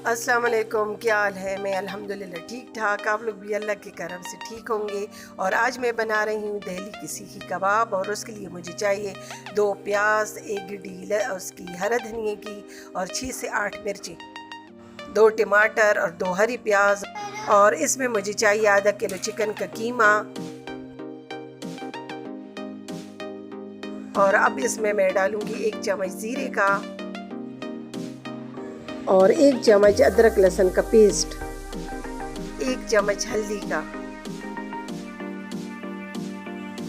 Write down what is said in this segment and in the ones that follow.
अस्सलाम वालेकुम, क्या हाल है। मैं अल्हम्दुलिल्लाह ठीक ठाक, आप लोग भी अल्लाह के करम से ठीक होंगे। और आज मैं बना रही हूँ दिल्ली की सीखी कबाब। और उसके लिए मुझे चाहिए 2 प्याज, 1 गड्डी उसकी हरा धनिया की और 6 से 8 मिर्चें, 2 टमाटर और 2 हरी प्याज। और इसमें मुझे चाहिए आधा किलो चिकन का कीमा। और अब इसमें मैं डालूँगी 1 चम्मच ज़ीरे का और 1 चम्मच अदरक लहसुन का पेस्ट, 1 चम्मच हल्दी का,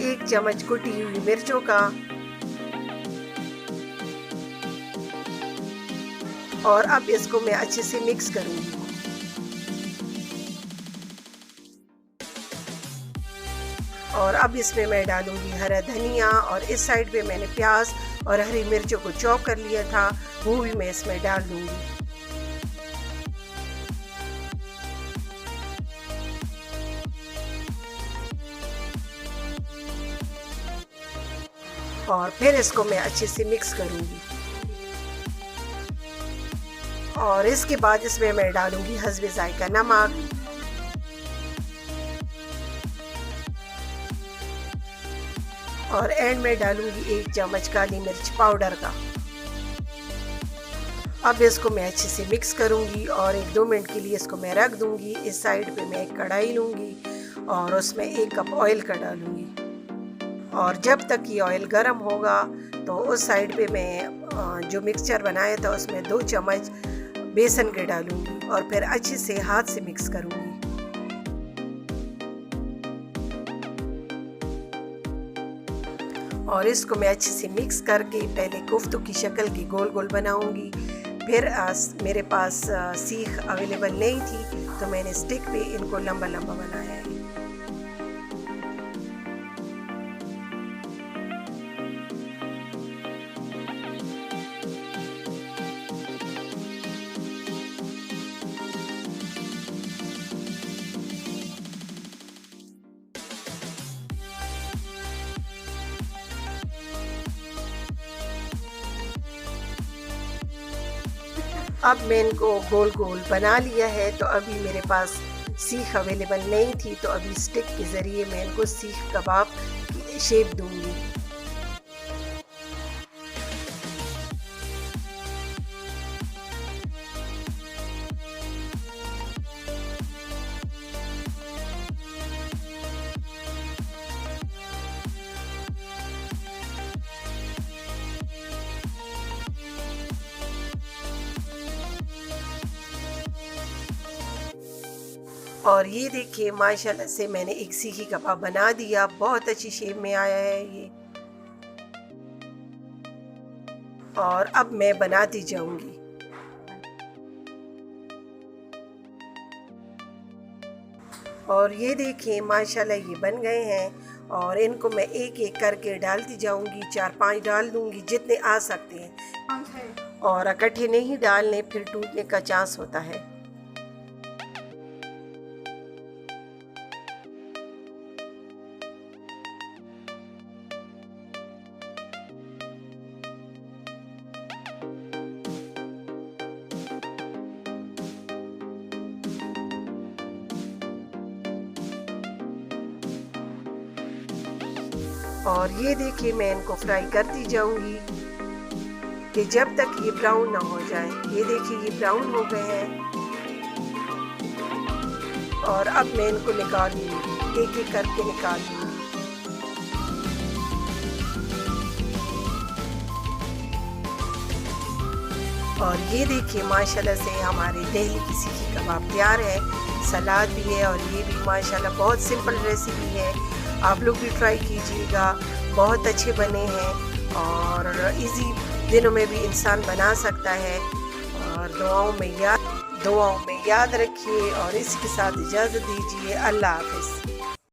1 चम्मच कुटी हुई मिर्चों का। और अब इसको मैं अच्छे से मिक्स करूंगी। और अब इसमें मैं डालूंगी हरा धनिया। और इस साइड पे मैंने प्याज और हरी मिर्चों को चॉप कर लिया था, वो भी मैं इसमें डाल दूंगी। और फिर इसको मैं अच्छे से मिक्स करूंगी। और इसके बाद इसमें मैं डालूंगी हस्बे जायका नमक, और एंड में डालूंगी 1 चम्मच काली मिर्च पाउडर का। अब इसको मैं अच्छे से मिक्स करूंगी और 1-2 मिनट के लिए इसको मैं रख दूंगी। इस साइड पे मैं एक कढ़ाई लूंगी और उसमें 1 कप ऑयल का डालूंगी। और जब तक ये ऑयल गर्म होगा तो उस साइड पे मैं जो मिक्सचर बनाया था उसमें 2 चम्मच बेसन के डालूंगी और फिर अच्छे से हाथ से मिक्स करूंगी। और इसको मैं अच्छे से मिक्स करके पहले कोफ्तों की शक्ल की गोल गोल बनाऊंगी। फिर मेरे पास सीख अवेलेबल नहीं थी तो मैंने स्टिक पे इनको लंबा लंबा बनाया है। अब मैं इनको गोल गोल बना लिया है। तो अभी मेरे पास सीख अवेलेबल नहीं थी तो अभी स्टिक के ज़रिए मैं इनको सीख कबाब की शेप दूंगी। और ये देखिए माशाल्लाह से मैंने एक सीखी कबाब बना दिया, बहुत अच्छी शेप में आया है ये। और अब मैं बनाती जाऊंगी। और ये देखिए माशाल्लाह ये बन गए हैं। और इनको मैं एक एक करके डालती जाऊंगी, 4-5 डाल दूंगी जितने आ सकते हैं। और इकट्ठे नहीं डालने, फिर टूटने का चांस होता है। और ये देखिए मैं इनको फ्राई करती जाऊंगी कि जब तक ये ब्राउन ना हो जाए। ये देखिए ये ब्राउन हो गए हैं। और अब मैं इनको निकाल लूँगी, एक एक करके निकाल लूँगी। और ये देखिए माशाल्लाह से हमारे दिल्ली की सीखी कबाब तैयार है। सलाद भी है और ये भी माशाल्लाह बहुत सिंपल रेसिपी है। आप लोग भी ट्राई कीजिएगा, बहुत अच्छे बने हैं और इजी दिनों में भी इंसान बना सकता है। और दुआओं में याद रखिए और इसके साथ इजाज़त दीजिए। अल्लाह हाफ़िज़।